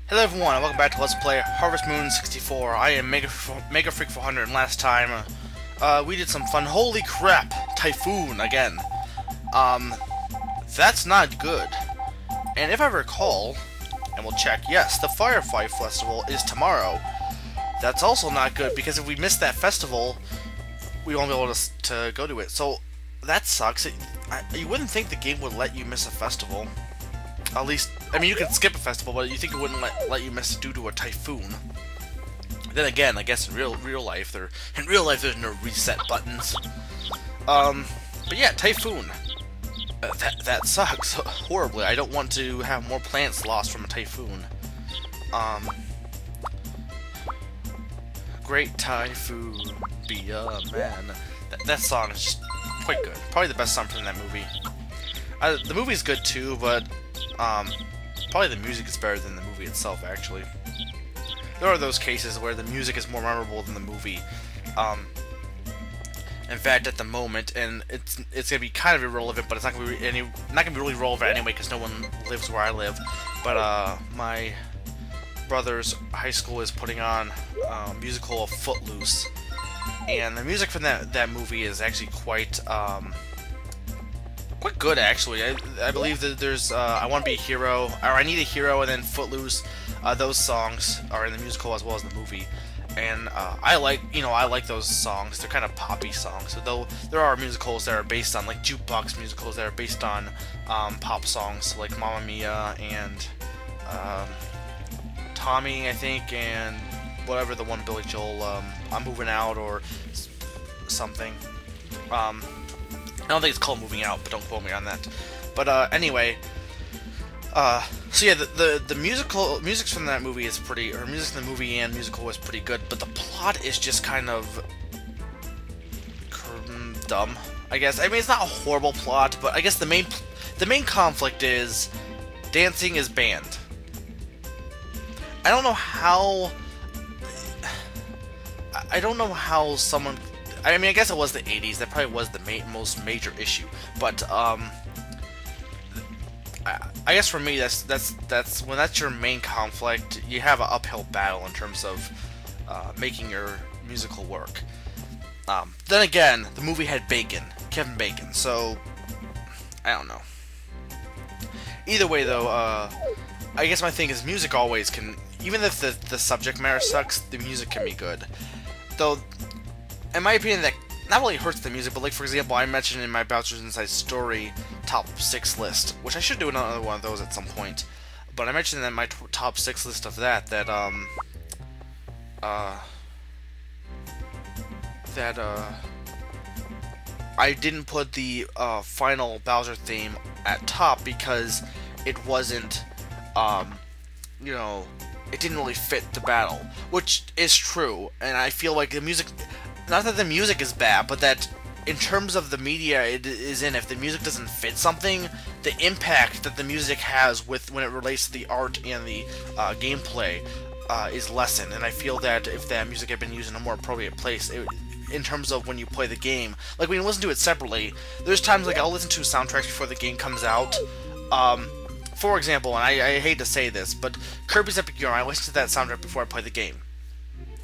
Hello everyone, and welcome back to Let's Play Harvest Moon 64. I am Mega Freak 400, and last time, we did some fun. Holy crap! Typhoon, again. That's not good. And if I recall, and we'll check, yes, the Firefly Festival is tomorrow. That's also not good, because if we miss that festival, we won't be able to go to it. So, that sucks. You wouldn't think the game would let you miss a festival. At least, I mean, you can skip a festival, but you think it wouldn't let you miss it due to a typhoon. Then again, I guess in real life, there's no reset buttons. But yeah, Typhoon. That sucks horribly. I don't want to have more plants lost from a typhoon. Great Typhoon, be a man. That song is just quite good. Probably the best song from that movie. The movie's good too, but probably the music is better than the movie itself, actually. There are those cases where the music is more memorable than the movie. In fact, at the moment, and it's gonna be kind of irrelevant, but it's not gonna be really relevant anyway, because no one lives where I live. But my brother's high school is putting on a musical of Footloose, and the music from that movie is actually quite good, actually. I believe that there's I Want to Be a Hero, or I Need a Hero, and then Footloose. Those songs are in the musical as well as the movie, and I like those songs. They're kind of poppy songs. So though there are musicals that are based on, like jukebox musicals that are based on pop songs, like Mamma Mia and Tommy, I think, and whatever the one Billy Joel, I'm Moving Out or something. I don't think it's called Moving Out, but don't quote me on that. But anyway, so yeah, the music from that movie is pretty, or music from the movie and musical was pretty good, but the plot is just kind of dumb, I guess. I mean, it's not a horrible plot, but I guess the main conflict is dancing is banned. I don't know how someone. I mean, I guess it was the 80s. That probably was the most major issue. But I guess for me, that's when that's your main conflict. You have an uphill battle in terms of making your musical work. Then again, the movie had Kevin Bacon. So I don't know. Either way, though, I guess my thing is music always can. Even if the subject matter sucks, the music can be good. Though, in my opinion, that not really hurts the music, but like, for example, I mentioned in my Bowser's Inside Story top 6 list, which I should do another one of those at some point, but I mentioned in my top 6 list of that I didn't put the final Bowser theme at top because it wasn't, you know, it didn't really fit the battle, which is true, and I feel like the music, not that the music is bad, but that in terms of the media it is in, if the music doesn't fit something, the impact that the music has when it relates to the art and the gameplay is lessened, and I feel that if that music had been used in a more appropriate place, in terms of when you play the game, like when you listen to it separately, there's times like I'll listen to soundtracks before the game comes out. For example, and I hate to say this, but Kirby's Epic Yarn, I listened to that soundtrack before I play the game.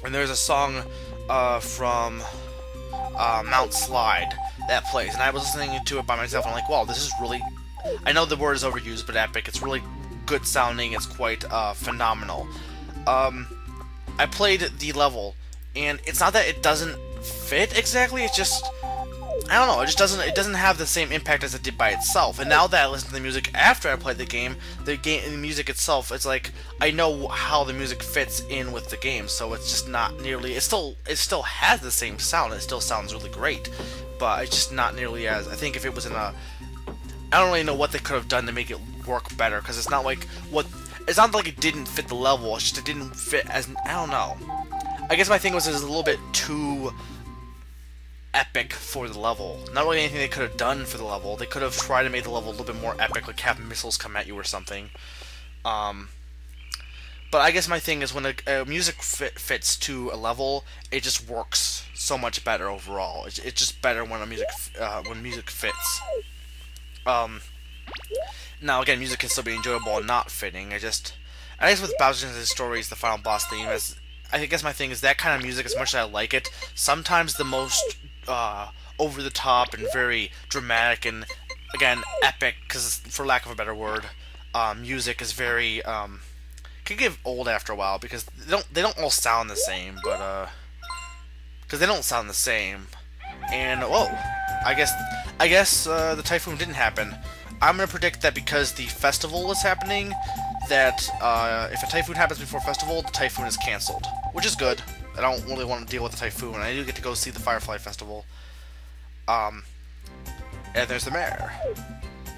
And there's a song from Mount Slide that plays, and I was listening to it by myself, and I'm like, wow, this is really, I know the word is overused, but epic. It's really good sounding, it's quite phenomenal. I played the level, and it's not that it doesn't fit exactly, it's just, I don't know, it doesn't have the same impact as it did by itself. And now that I listen to the music after I played the music itself, it's like I know how the music fits in with the game, so it's just not nearly, it still has the same sound, it still sounds really great, but it's just not nearly as, I think if it was in a, I don't really know what they could have done to make it work better, because it's not like it didn't fit the level, it's just it didn't fit as, I don't know. I guess my thing was it was a little bit too epic for the level. Not really anything they could have done for the level. They could have tried to make the level a little bit more epic, like have missiles come at you or something. But I guess my thing is when a music fits to a level, it just works so much better overall. It's just better when music fits. Now again, music can still be enjoyable and not fitting. I guess with Bowser's Stories, the final boss theme is, I guess my thing is that kind of music. As much as I like it, sometimes the most over the top and very dramatic and again epic, because for lack of a better word, music is very can get old after a while because they don't all sound the same, but because they don't sound the same. And whoa, I guess the typhoon didn't happen. I'm gonna predict that because the festival is happening, that if a typhoon happens before festival, the typhoon is canceled, which is good. I don't really want to deal with the typhoon. I do get to go see the Firefly Festival. And there's the mayor,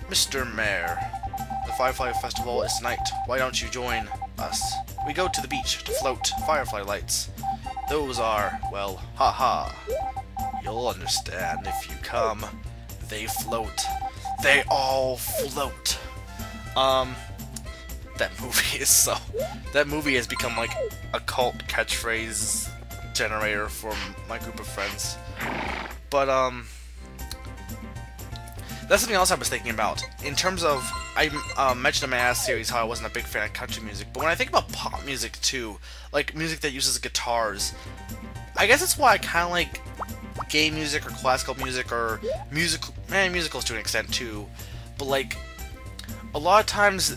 Mr. Mayor. The Firefly Festival is tonight. Why don't you join us? We go to the beach to float firefly lights. Those are, well, haha. You'll understand if you come. They float. They all float. That movie is so... That movie has become like a cult catchphrase generator for my group of friends. But, that's something else I was thinking about. In terms of, I mentioned in my last series how I wasn't a big fan of country music, but when I think about pop music too, like music that uses guitars, I guess that's why I kind of like gay music or classical music or musicals to an extent too. But like, a lot of times,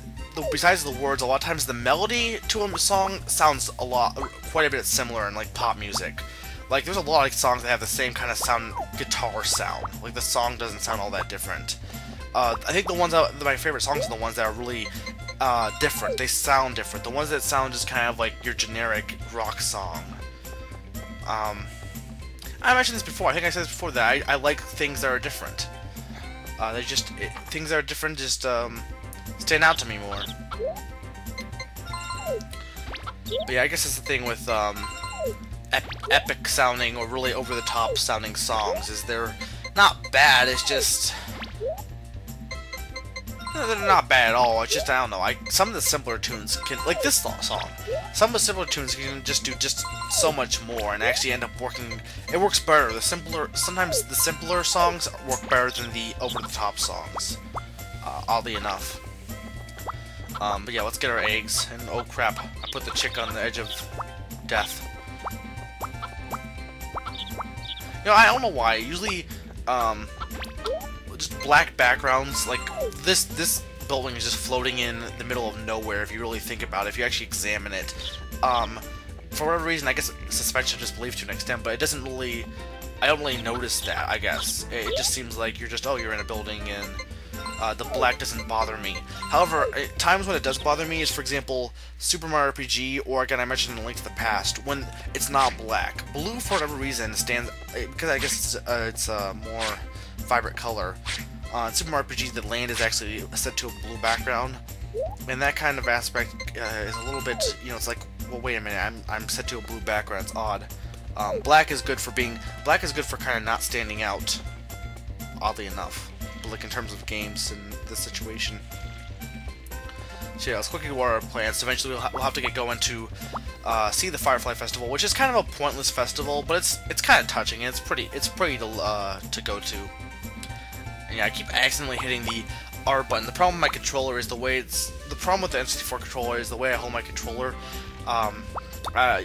besides the words, a lot of times the melody to a song sounds quite a bit similar in like pop music. Like, there's a lot of songs that have the same kind of guitar sound. Like, the song doesn't sound all that different. I think my favorite songs are the ones that are really different. They sound different. The ones that sound just kind of like your generic rock song. I mentioned this before. I think I said this before that I like things that are different. Things that are different just stand out to me more. But yeah, I guess that's the thing with epic sounding or really over the top sounding songs, is they're not bad, it's just they're not bad at all. It's just, I don't know, some of the simpler tunes can, like this song, some of the simpler tunes can just do so much more and actually end up working. It works better. Sometimes the simpler songs work better than the over the top songs, oddly enough. But yeah, let's get our eggs. And oh crap, I put the chick on the edge of death. You know, I don't know why. Usually, just black backgrounds, like this building is just floating in the middle of nowhere. If you really think about it, if you actually examine it, for whatever reason, I guess suspension of disbelief to an extent, but it doesn't really. I don't really notice that. I guess it just seems like you're in a building and the black doesn't bother me. However, times when it does bother me is, for example, Super Mario RPG, or again I mentioned in Link to the Past, when it's not black. Blue, for whatever reason, stands, because I guess it's a more vibrant color. In Super Mario RPG, the land is actually set to a blue background, and that kind of aspect is a little bit, you know, it's like, well, wait a minute, I'm set to a blue background. It's odd. Black is good for kind of not standing out, oddly enough. Like in terms of games and the situation. So yeah, let's quickly go over our plans. Eventually we'll have to get going to see the Firefly Festival, which is kind of a pointless festival, but it's kind of touching and it's pretty to go to. And yeah, I keep accidentally hitting the R button. The problem with my controller is the problem with the N64 controller is the way I hold my controller. I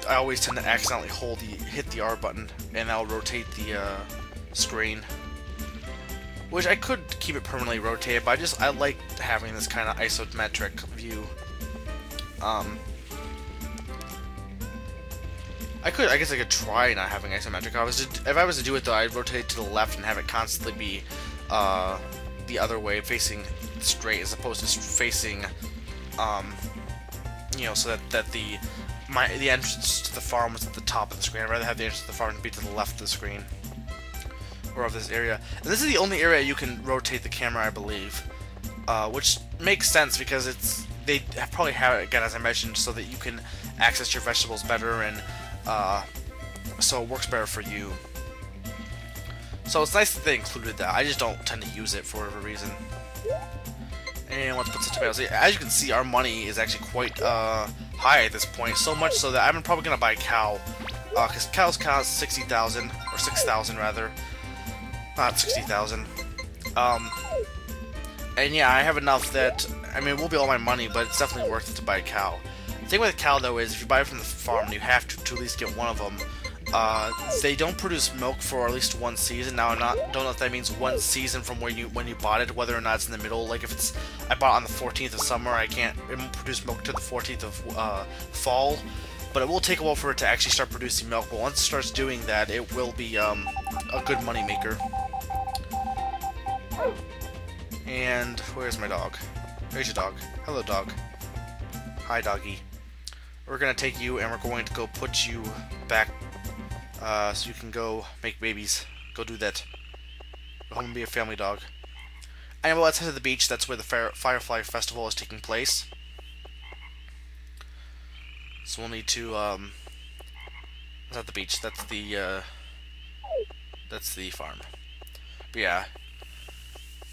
always tend to accidentally hit the R button, and that'll rotate the screen. Which I could keep it permanently rotated, but I like having this kind of isometric view. I guess I could try not having isometric. If I was to do it though, I'd rotate it to the left and have it constantly be the other way, facing straight, as opposed to facing, you know, so that the entrance to the farm was at the top of the screen. I'd rather have the entrance to the farm be to the left of the screen. Or of this area. And this is the only area you can rotate the camera, I believe. Which makes sense because they probably have it, again, as I mentioned, so that you can access your vegetables better, and so it works better for you. So it's nice that they included that. I just don't tend to use it for whatever reason. And let's put some tomatoes. As you can see, our money is actually quite high at this point. So much so that I'm probably going to buy a cow. Because cows cost 60,000, or 6,000 rather. Not 60,000. And yeah, I have enough that I mean, it will be all my money, but it's definitely worth it to buy a cow. The thing with a cow, though, is if you buy it from the farm, and you have to at least get one of them. They don't produce milk for at least one season. Now, don't know if that means one season from when you bought it, whether or not it's in the middle. Like if it's I bought it on the 14th of summer, it won't produce milk to the 14th of fall. But it will take a while for it to actually start producing milk. But once it starts doing that, it will be a good money maker. And where's my dog? There's your dog. Hello, dog. Hi, doggy. We're gonna take you and we're going to go put you back so you can go make babies. Go do that. Go home and be a family dog. Anyway, let's head to the beach. That's where the Firefly Festival is taking place. So we'll need to, that's not the beach, that's the farm. But yeah.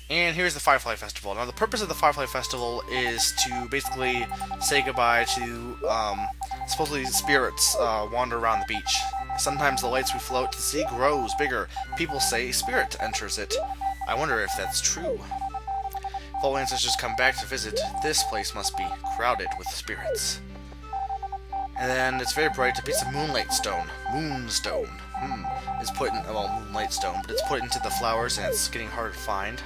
And here's the Firefly Festival. Now the purpose of the Firefly Festival is to basically say goodbye to, supposedly spirits wander around the beach. Sometimes the lights we float to the sea grows bigger. People say spirit enters it. I wonder if that's true. If all ancestors come back to visit, this place must be crowded with spirits. And then it's very bright. A piece of moonlight stone. Moonstone. Is put in, well, moonlight stone, but it's put into the flowers and it's getting harder to find.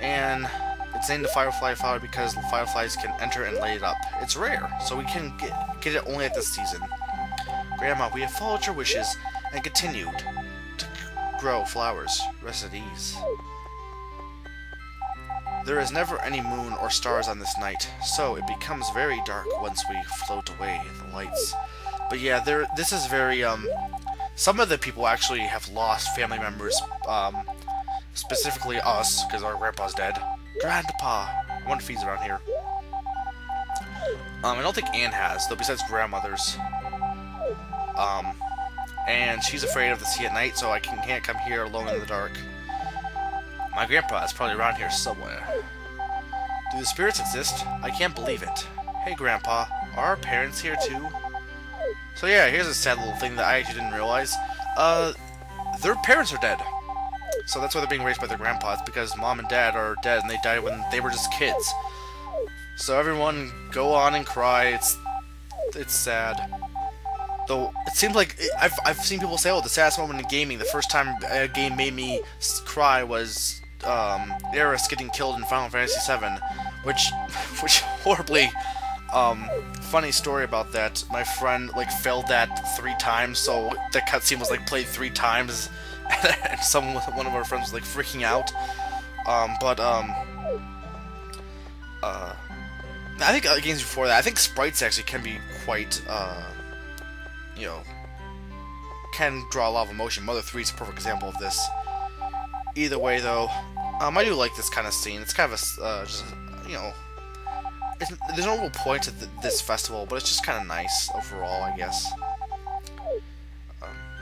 And it's named the Firefly Flower because the fireflies can enter and light it up. It's rare, so we can get it only at this season. Grandma, we have followed your wishes and continued to grow flowers. Rest at ease. There is never any moon or stars on this night, so it becomes very dark once we float away in the lights. But yeah, this is very, some of the people actually have lost family members, specifically us, because our grandpa's dead. Grandpa! I wonder if he's around here. I don't think Anne has, though, besides grandmothers. And she's afraid of the sea at night, so I can't come here alone in the dark. My grandpa is probably around here somewhere. Do the spirits exist? I can't believe it. Hey, Grandpa, are our parents here too? So yeah, here's a sad little thing that I actually didn't realize. Their parents are dead. So that's why they're being raised by their grandpas, because mom and dad are dead and they died when they were just kids. So everyone go on and cry. It's sad. Though it seems like I've seen people say, "Oh, the saddest moment in gaming, the first time a game made me cry was Eris getting killed in Final Fantasy VII," which horribly funny story about that. My friend failed that 3 times, so the cutscene was played 3 times, and one of our friends was freaking out. I think games before that, I think sprites actually can be quite can draw a lot of emotion. Mother 3 is a perfect example of this. Either way, though, I do like this kind of scene. It's kind of a, there's no real point to this festival, but it's just kind of nice overall, I guess.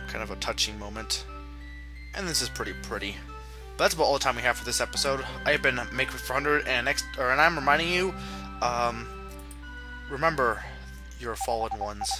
Kind of a touching moment. And this is pretty. But that's about all the time we have for this episode. I have been Maker400, and I'm reminding you, remember your fallen ones.